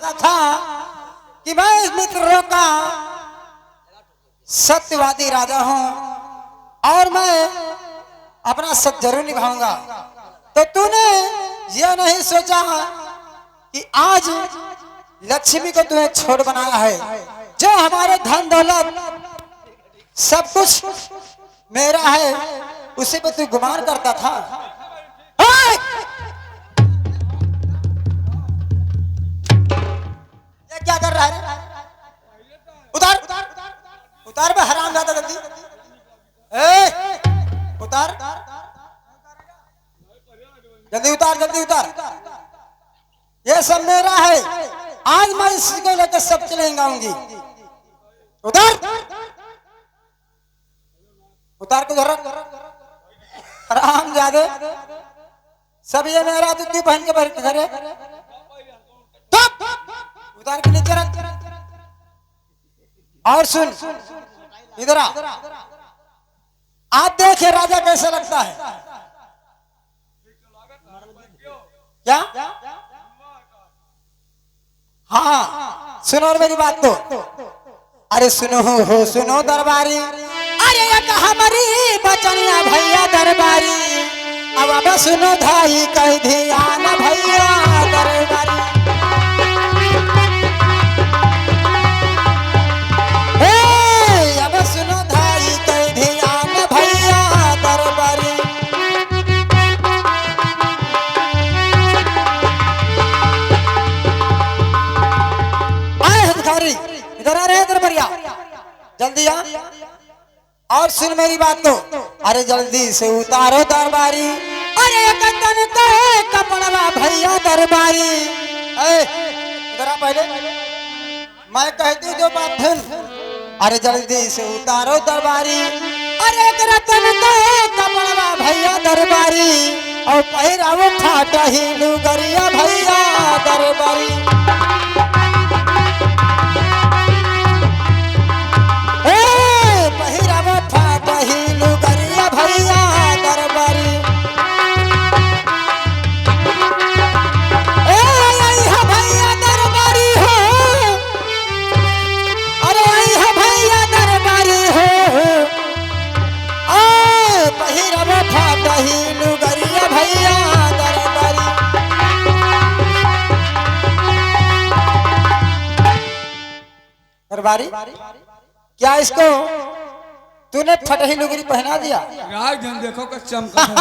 समझता था कि मैं इस मित्रों का सत्यवादी राजा हूं और मैं अपना सत्य जरूर निभाऊंगा, तो तूने यह नहीं सोचा कि आज लक्ष्मी को तूने छोड़ बनाया है, जो हमारे धन दौलत सब कुछ मेरा है, उसी पे तू गुमान करता था। ये क्या कर रहा है? उतार उतार बे हरामजादा, जल्दी उतार, जल्दी उतार, जल्दी उतार। ये सब मेरा है, आज मैं इसको लेकर सब चलेंगे आऊंगी। उतार उतार को जरा हरामजादे, सब ये मेरा, तो तू पहन के बैठ घरे उतार के नीचे रख। और सुन, इधर आ, आप देखिए राजा कैसे लगता है। क्या? हाँ सुनो और मेरी बात तो, अरे सुनो हो सुनो दरबारी, अरे एक हमारी बचनिया भैया दरबारी, अब सुनो धाई कह ध्यान भैया दरबारी। अब सुनो धाई कह ध्यान भैया दरबारी। इधर आ रहे दरबारिया, जल्दी आ और सुन मेरी बात तो, अरे जल्दी से उतारो दरबारी, अरे कतन का कपड़वा भैया दरबारी। इधर आ पहले, मैं कहती जो बात सुन, अरे जल्दी से उतारो दरबारी, अरे रतन का कपड़वा भैया दरबारी, और पहिरावो फाटा ही लुगरिया भैया दरबारी। दरबारी क्या इसको तूने फटही लुगरी पहना दिया? देखो का चमकत है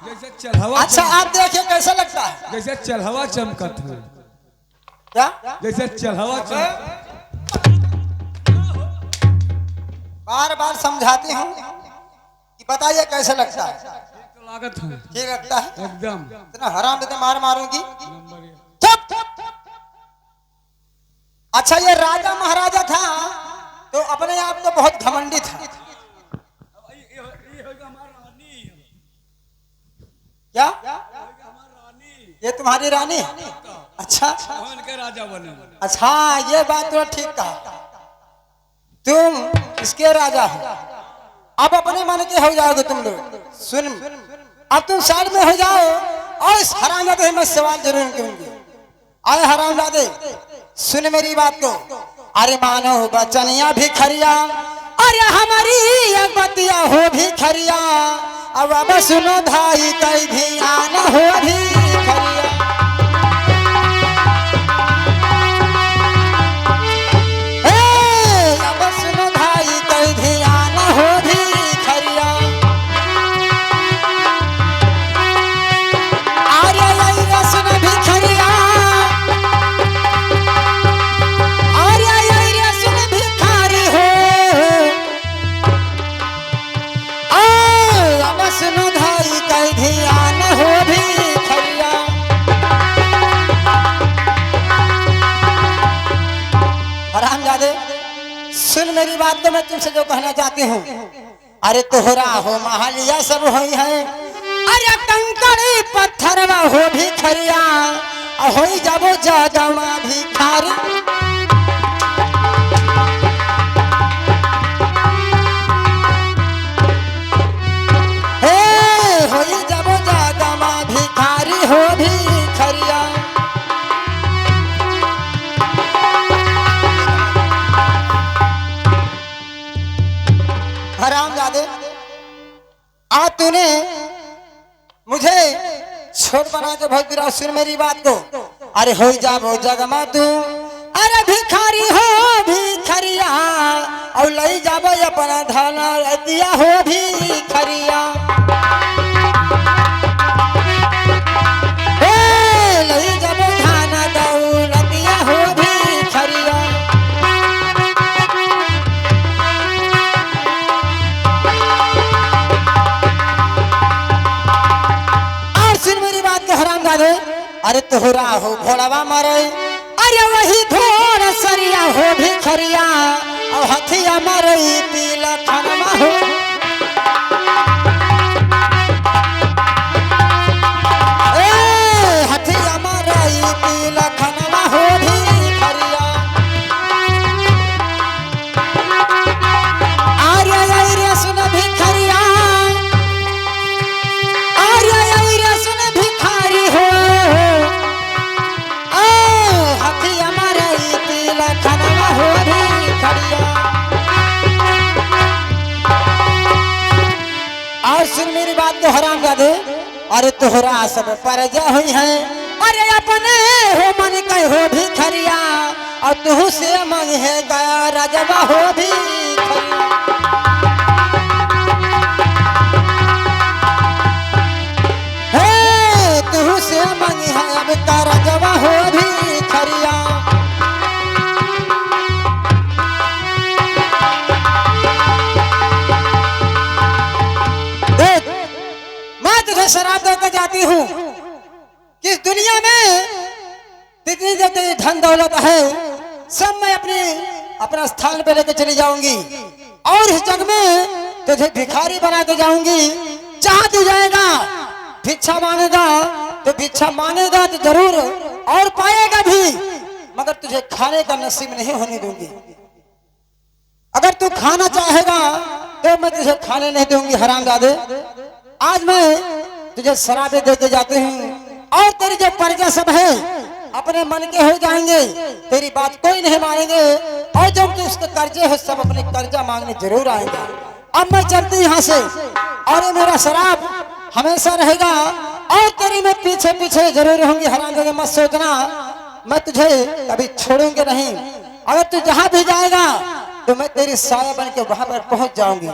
जैसे चलहवा। अच्छा आप देखिए कैसा लगता है, जैसे चलहवा चमकत है। क्या? जैसे चलहवा बार बार समझाती हूँ कि बताइए कैसा लगता है? लागत है, ठीक लगता है एकदम। इतना हराम देते मार मारूंगी। अच्छा ये राजा महाराजा था तो अपने आप को बहुत घमंडी था। क्या? ये तुम्हारी रानी है? अच्छा के राजा बने। अच्छा ये बात तो ठीक कहा, तुम इसके राजा हो, अब अपने मन के हो जाओगे तुम लोग। सुन अब तुम साइड में हो जाओ और इस हरामजादे में सवाल जरूर करूंगी। आए हरामजादे सुन मेरी बात को, अरे मानो बचनिया भिखरिया, अरे हमारी एक बतिया हो भिखरिया, अब सुनो धाई कई ध्यान हो भिखरिया। अब सुनो धाई कई ध्यान हो भिखरिया, अरे सुन भिखरिया, सुनो धाई कई ध्यान हो भिखरिया। हरामजादे सुन मेरी बात तो, मैं तुमसे जो कहना चाहती हूँ, अरे तोहरा हो महालिया सब हो है, अरे कंकड़ी पत्थरवा हो भिखरिया, हो जाबो जादमा भिखारी। हो भिखरिया तूने मुझे छोट बना के भगवीरा सुन मेरी बात को। अरे हो जा वो जगमा तू, अरे भिखारी हो भिखरिया और लई जाबो अपना धन दिया हो भिखरिया। लई जाबो धन दौलतिया हो भिखरिया। और सुन मेरी बात के हराम दादे, अरे तोहरा हो घोड़वा मारे, अरे वही घोड़ सरिया हो भिखरिया और हथिया मरई पीला खनमा हो। हथिया मरई पीला खनमा हो भिखरिया। आर्य सुन भिखरिया, आर्य सुन भिखारी हो। हथिया मरई पीला खनमा हो भिखरिया। और सुन मेरी बात को हराम दादे, अरे तोहरा सब परजा हुई है, अरे अपने हो मन कह हो भिखरिया और तू से मंग है गया राजवा हो भिखरिया। हे तू से मंग है अब का राजवा हो भिखरिया। शराब देकर जाती हूँ कि इस दुनिया में जितनी जितनी धन दौलत है सब मैं अपना स्थान पे लेकर चली जाऊंगी और इस जग में तुझे भिखारी बना के जाऊंगी। चाह तू जाएगा भिक्षा मांगेगा तो भिक्षा मांगेगा तो जरूर और पाएगा भी, मगर तुझे खाने का नसीब नहीं होने दूंगी। अगर तू खाना चाहेगा तो मैं तुझे खाने नहीं दूंगी। हरामजादे, आज मैं तुझे शराबे देके जाते हूँ और तेरी जो प्रजा सब है अपने मन के हो जाएंगे, तेरी बात कोई नहीं मानेंगे और जब तू उसके कर्जे हो सब अपने कर्जा मांगने जरूर आएंगे। अब मैं चलती यहाँ से और ये मेरा शराब हमेशा रहेगा और तेरी मैं पीछे पीछे जरूर रहूंगी। हरामजादे मत सोचना मैं तुझे कभी छोड़ूंगी नहीं। अगर तू जहाँ भी जाएगा तो मैं तेरी साया बन के वहां पर पहुंच जाऊंगी।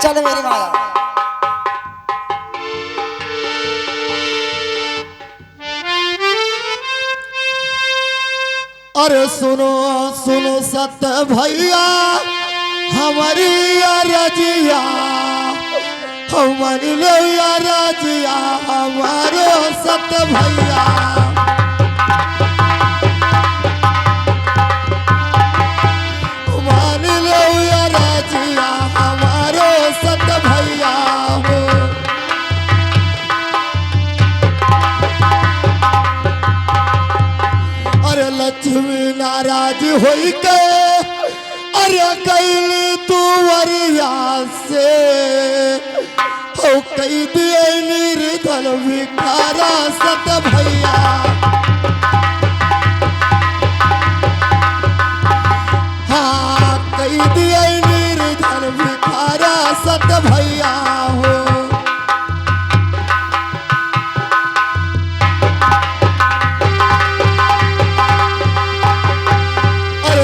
चल मेरी माया। अरे सुनो सुनो सत भैया हमारी रजिया, हमारी रजिया हमारो सत भैया। हमारी रजिया हमारो सत भैया हो। अरे लक्ष्मी नाराज होई के अरे कैली तू वरिया से हो कई दिए निर्धन भिखारा सत भैया। हाँ कई दिए निर्धन भिखारा सत भैया हो।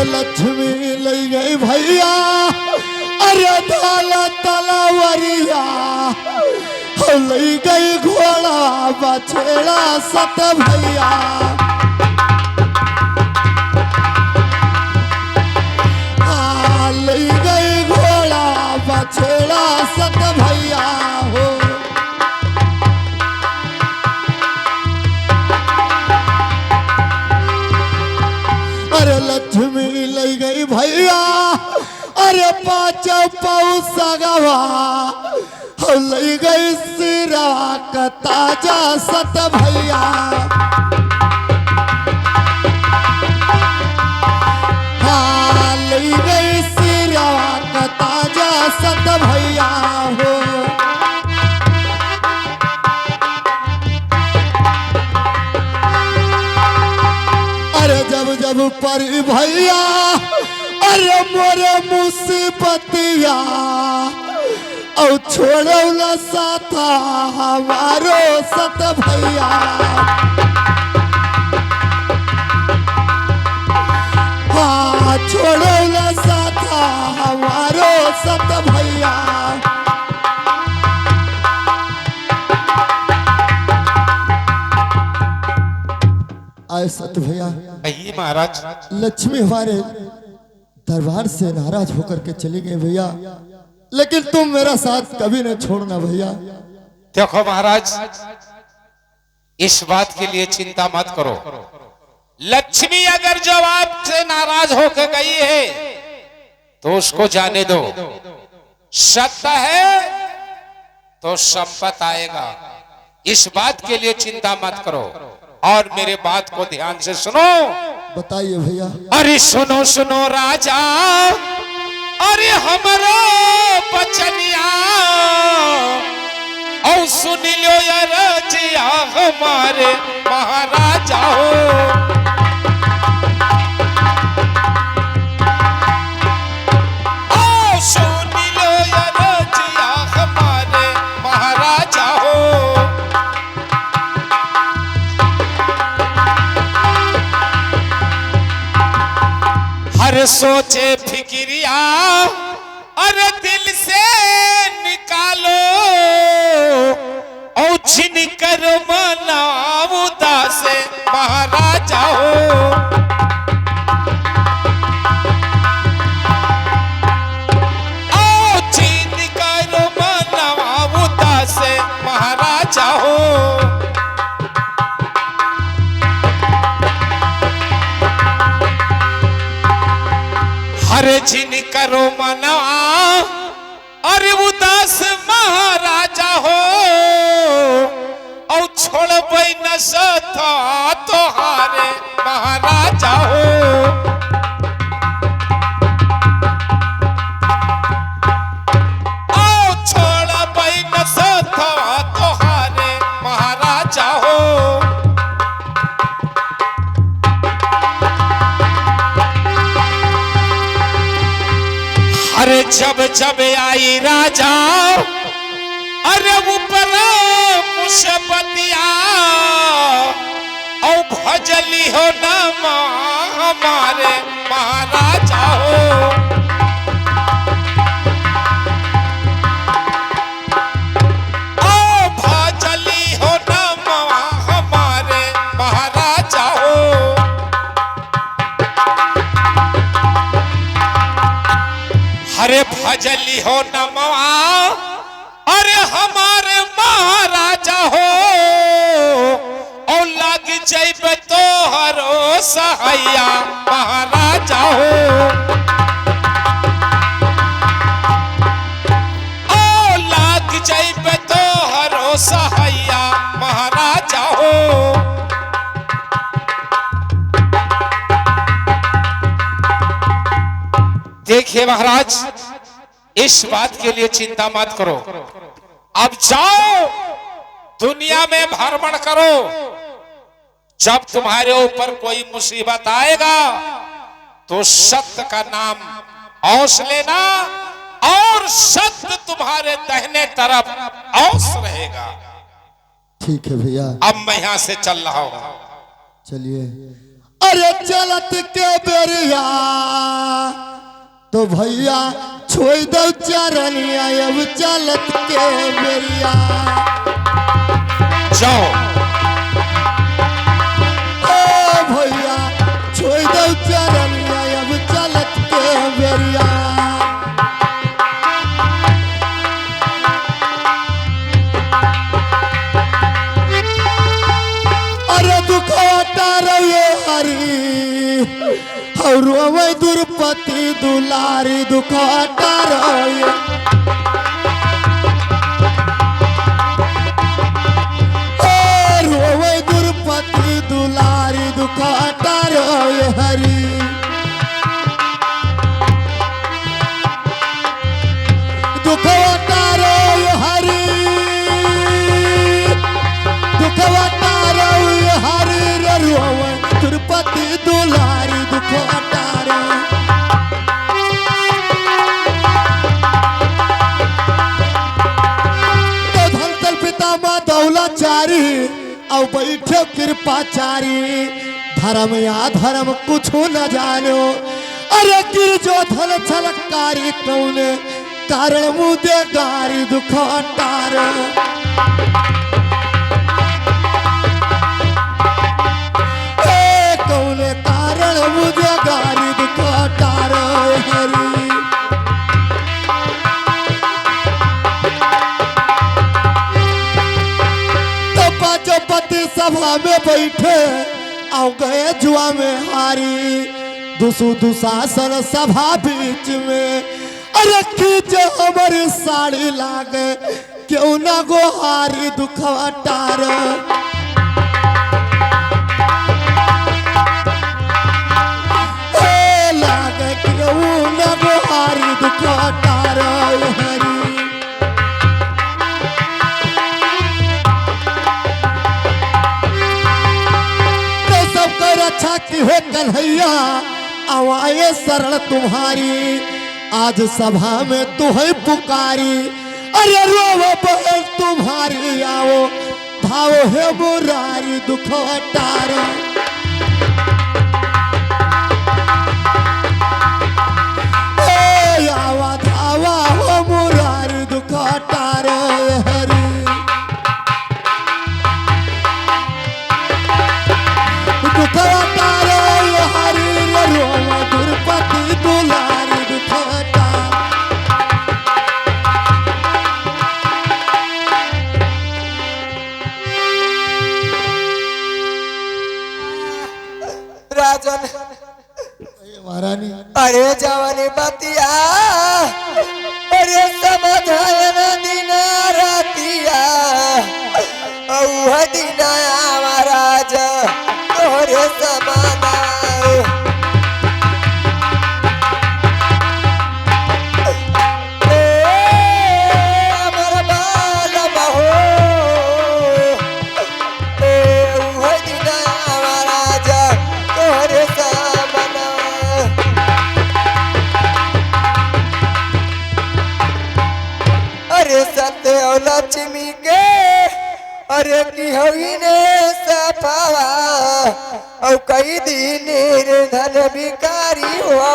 लक्ष्मी ले गई भैया अरे थाला तलावरिया, ले गई घोड़ा बछेड़ा सत भैया। ले गई घोड़ा बछेड़ा सत भैया हो। अरे लक्ष्मी ले गई भैया अरे पाँच पाऊ सगवा, ले गई सिरा का ताजा सत भैया। हाँ ले गई सिरा का ताजा सत भैया हो। अरे जब जब पर भैया अरे मोरे मुसीबतिया और छोड़ौला साथा हमारो सत भैया हाँ छोड़ौला साथा हमारो सत भैया आए सत भैया कहिए महाराज। लक्ष्मी हमारे दरबार से नाराज होकर के चली गई भैया, लेकिन तुम मेरा साथ कभी न छोड़ना भैया। देखो महाराज, इस बात के लिए चिंता मत करो। लक्ष्मी अगर जो आपसे नाराज होकर गई है तो उसको जाने दो। सत्य है तो संपत आएगा, इस बात के लिए चिंता मत करो। और मेरे बात को ध्यान से सुनो। बताइए भैया। अरे सुनो सुनो राजा, अरे हमारा बचनिया और सुन लो रजिया हमारे महाराजा हो। सुन लो रजिया हमारे महाराजा हो। हर सोचे फिक्रिया अरे दिल से निकालो और छिन कर मनाओ उदास महाराजा हो। छिन कर मनाओ उदास महाराजा हो। अरे जिन करो मना अरे उदास महाराजा हो। और छोड़ न सथा तोहारे महाराजा हो। और छोड़ न सथा तोहारे महाराजा हो। अरे जब जब आई राजा अरे ऊपर मुसबतिया और भजली हो नाम हमारे महाराजा हो। ओ भजली हो नाम हमारे महाराजा हो। अरे भजली हो नमवा अरे हमारे महाराजा हो। और लग जैब तो हरो सहाया महाराजा हो। ओ लग जैब तो हरो सहाया महाराजा हो। देखिए महाराज, इस बात के लिए चिंता मत करो। अब जाओ दुनिया में भ्रमण करो। जब तुम्हारे ऊपर कोई मुसीबत आएगा तो सत्य का नाम औस लेना और सत्य तुम्हारे दाहिने तरफ औस रहेगा। ठीक है भैया। अब मैं यहां से चल रहा हूं। चलिए। अरे चलत के बेरिया तो भैया छोड़ दो चरनिया अब चलत के बेरिया। जाओ ओ भैया छोड़ दो चरनिया अब चलत के बेरिया। अरे दुखोटा रहे हरी और रोवे दुर्पति दुलारी दुखोटा रहे। रोवे दुर्पति दुलारी दुखोटा रहे हरी। दुखोटा रहे हरी दुखोटा रहे हरी रोवे दुर्पति दुलारी दुखोटा रहे। आओ बैठो कृपाचारी धर्म या धर्म कुछ न जानो अरे गिर जो धन छलकारी कौने कारण मुदे गारी दुख अटार कौने कारण मुझे गारी दुख अटार हरी सभा में बैठे आओ गए जुआ में हारी दुशासन सभा बीच में अरे खींच हमारी साड़ी लागे क्यों ना गो हारी दुखवा टार लागे क्यों ना गो हारी दुखवा टार हरी अच्छा की हो कन्हैया आवाए शरण तुम्हारी आज सभा में तुम्हें पुकारी अरे रो बहन तुम्हारी आओ धाओ है मुरारी दुख अटार आवा धावा हो मुरारी दुख अटार हरी दुर्पति दुलारी दुखटा राजन महारानी अरे जवानी बतिया अरे समझाए न दिन रातिया औ दिन महाराज तोरे समाना लक्ष्मी के अरे की हुई ने सफावा और कई दिन निर्धन भिकारी हुआ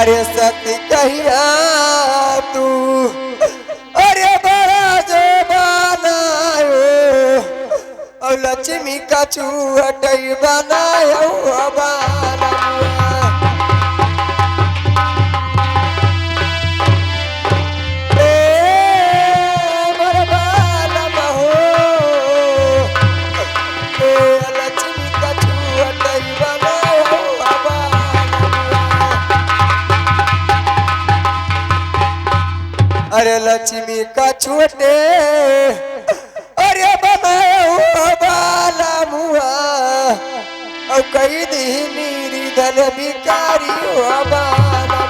अरे सती कहिया तू अरे बड़ा जो बनायो और लक्ष्मी का चूहटई बनायो अरे लक्ष्मी का छोटे अरे बनाया बाला मुआ और कई दिन निर्धन भिकारी हुआ बाला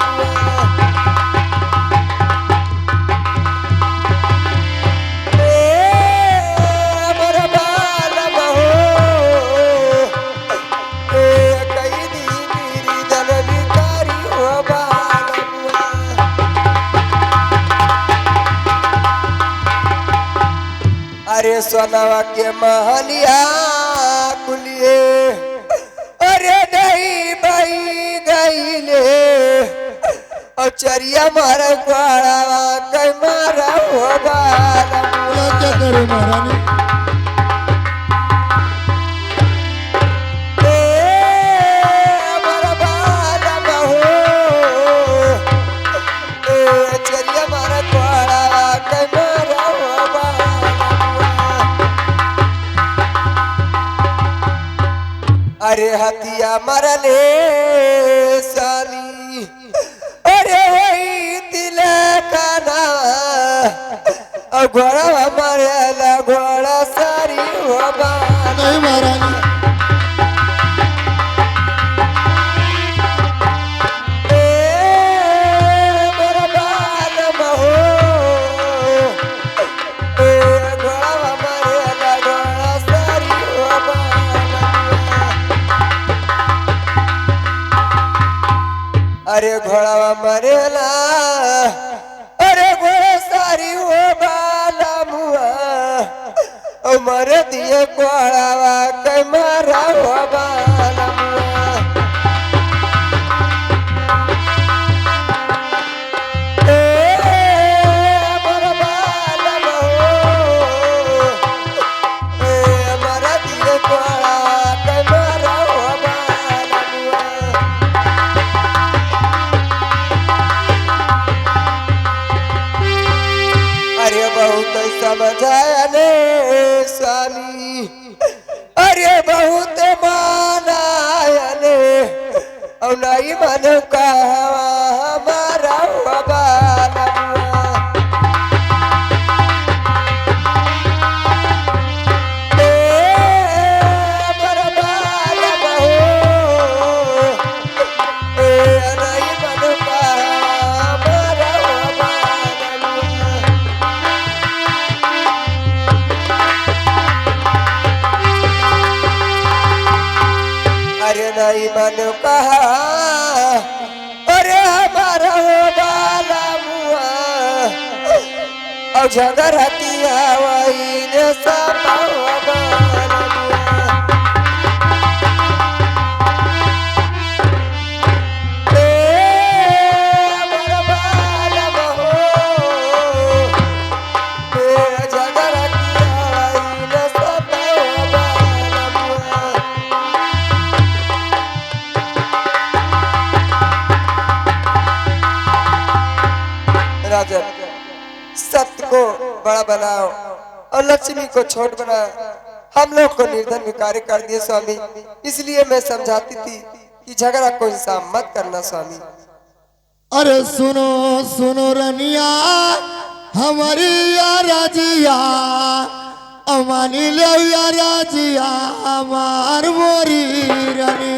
अरे सोनवा के महलिया कुलिए अरे नहीं बही गईले और चरिया मारा ग्वाड़ा कई मारा हो बाला क्या करूं महारानी चरिया मारा ग्वाड़ा कई मारा हो बाला अरे हथिया मरले साली अरे वही तिलकाना और घोड़ा मरेला घोड़ा सारी हो नहीं महारानी मेरा बाल महो अरे घोड़ावा मरेला अरे घोड़ा सारी हो बाला मुआ ओ मरे दिए घोड़ावा के मारा हो बाला मुआ समझाया ने स्वामी अरे बहुत मानाया ने और नहीं मन का हमारा बाला नहीं मन कहा अरे हमारा हो बाला मुआ और झगड़तिया वही ने सब हो बाला मुआ हमारा बाला हो झगड़तिया वही ने सब हो बाला मुआ राजन सत्य को बड़ा बनाओ और लक्ष्मी को छोट बनाओ। हम लोग को निर्धन भिखारी कर दिए स्वामी, इसलिए मैं समझाती थी कि झगड़ा को इंसान मत करना स्वामी। अरे सुनो सुनो रनिया हमारी राजिया अमानी ले राजिया हमार मोरी रनी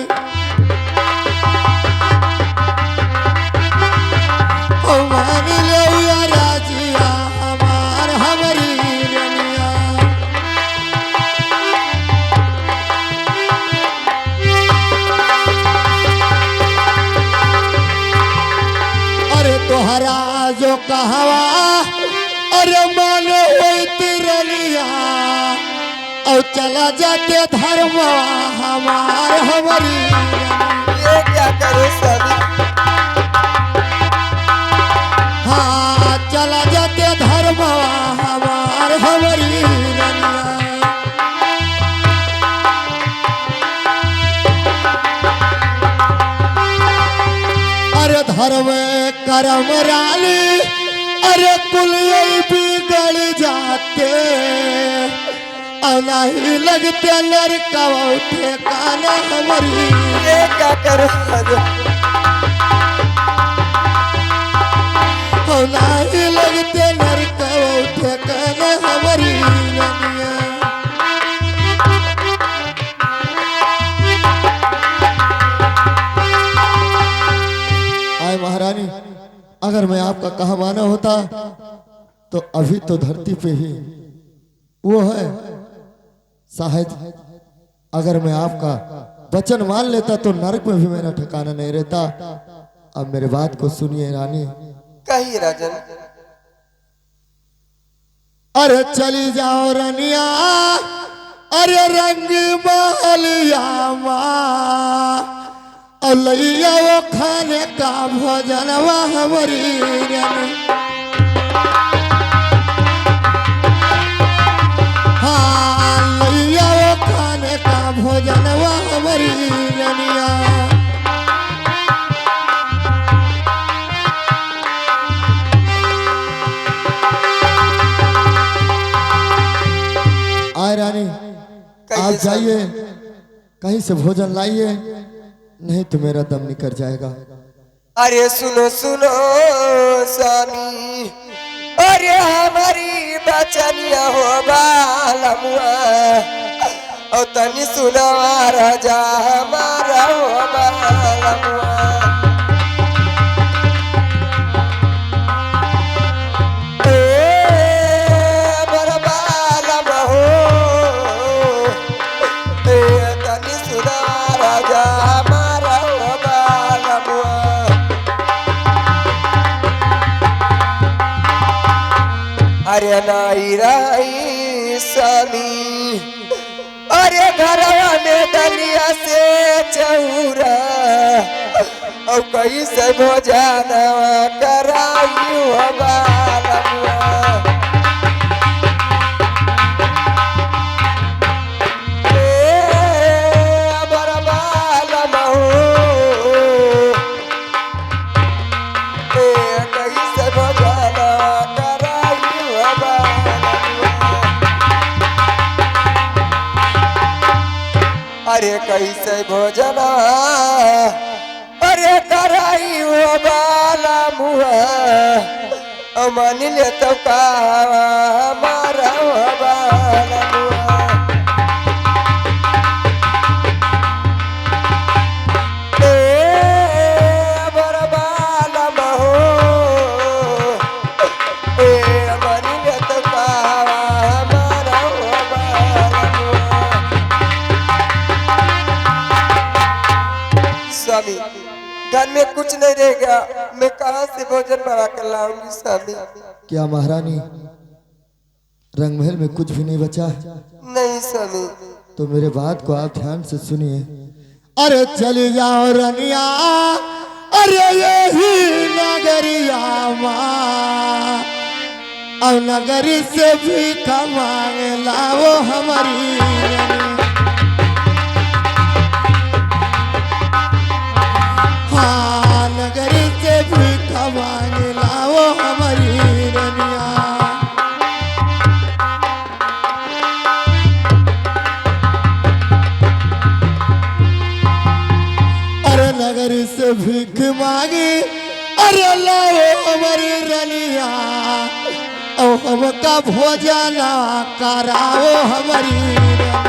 अमानी ले राजिया हमार हमारी रनिया अरे तोहरा जो कहवा अरे मानो तिरलिया और चला जाते धर्म हमार हमारी ये क्या करे स्वामी? हाँ चला जाते धर्म हमार हमारी रनिया अरे धर्म करम राली अरे कुल बिगड़ जाते नहीं लगते लड़का ठेकाना हमारी ये क्या करे नहीं लगते लड़का ठेकाना हमारी रनिया आए महारानी अगर मैं आपका कहा माना होता तो अभी तो धरती पे ही वो है शायद अगर मैं आपका वचन मान लेता तो नरक में भी मेरा ठिकाना नहीं रहता। अब मेरे बात को सुनिए रानी। कही राजन। अरे चली जाओ रनिया अरे रंग महलिया अलैया वो खाने का भोजन हमारी हाँ लैया वो खाने का भोजन हमारी रनिया आए रानी आप जाइए कहीं से भोजन लाइए नहीं तो मेरा दम निकल जाएगा। अरे सुनो सुनो स्वामी अरे हमारी बचनिया हो बाला मुआ और तनी सुनो राजा हमारा हो बाला मुआ हमारा बाला हो तनी सुनो राजा हमारा हो बाला मुआ नहीं रही स्वामी। अरे घरवा में डलिया से चौरा और कैसे भोजन कराई बालमुआ। अरे कैसे भोजना अरे कराई हो बाला मुआ मान ले तो का हमारा हो बाला मुआ। बर बाला महो मान ले तो का हमारा हो बाला मुआ। स्वामी घर में कुछ नहीं रहेगा, मैं कहाँ से भोजन बना कर लाऊंगी स्वामी। क्या महारानी रंग महल में कुछ भी नहीं बचा? नहीं स्वामी। तो मेरे बात को आप ध्यान से सुनिए। अरे चली जाओ रनिया, अरे यही नगरिया माँ, और नगरी से भी कमाए लाओ हमारी। हाँ नगरी से भी कमाए लाओ हमारी रनिया। अरे नगरी से भीख मांगी, अरे लाओ हमारी रनिया, और हमका भोजन कराओ हमारी रनिया।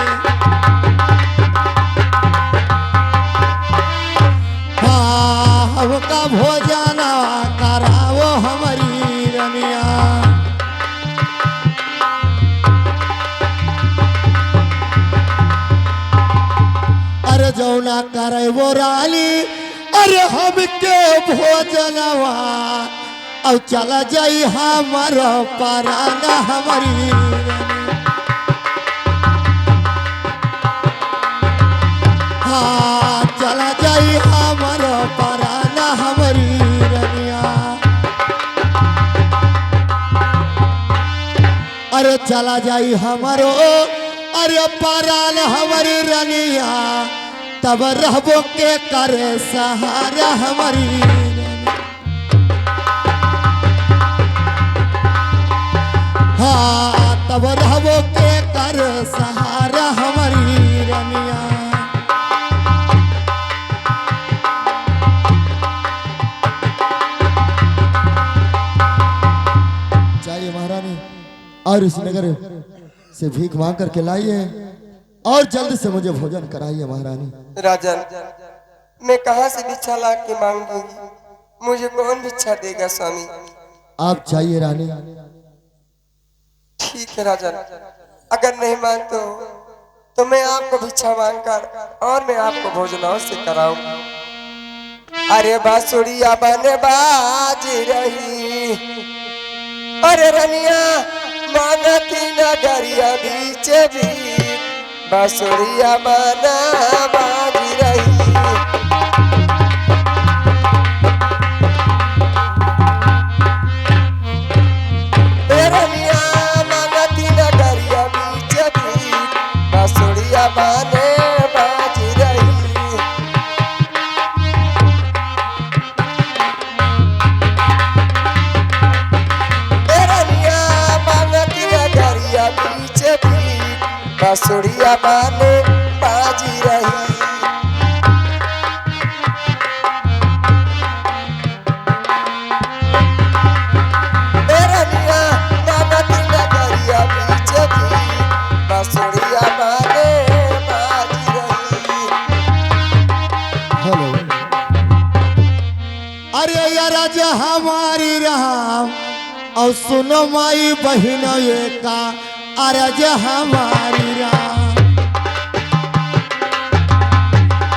हाँ हमका भोजन कराओ हमारी रनिया। अरे जौना करे वो रानी, अरे हमके भोजनवा और चला जाई हमारा पराना हमारी। हाँ चला जाई हमारा पराना हमारी रनिया। अरे चला जाई हमारो अरे परान हमारी रनिया, तब रहबो के करे सहारा हमारी। हाँ तब रहबो के करे सहारा हमारी रनिया। चाहिए महारानी और इस नगर से भीख मांग करके लाइए और जल्द से मुझे भोजन कराइए महारानी। राजन मैं कहाँ से भिक्षा ला के मांगूंगी, मुझे कौन भिक्षा देगा स्वामी। आप चाहिए रानी। ठीक है राजन, अगर नहीं मानते हो तो मैं आपको भिक्षा मांग कर और मैं आपको भोजन से कराऊंगा। अरे बांसुरिया बने बाज रही, अरे रनिया मांगती नगरिया बीच भी, बांसुरिया बना बाज रही। रनिया मांगती नगरिया बीच भी, बांसुरिया बने बाज रही। बांसुरिया बने बाजी रही। रनिया मांगती नगरिया बीच भी, बांसुरिया बने बाजी रही। हेलो अरे यार राजा हमारी राम और सुनो माई बहन ये का अरज हमारी राम।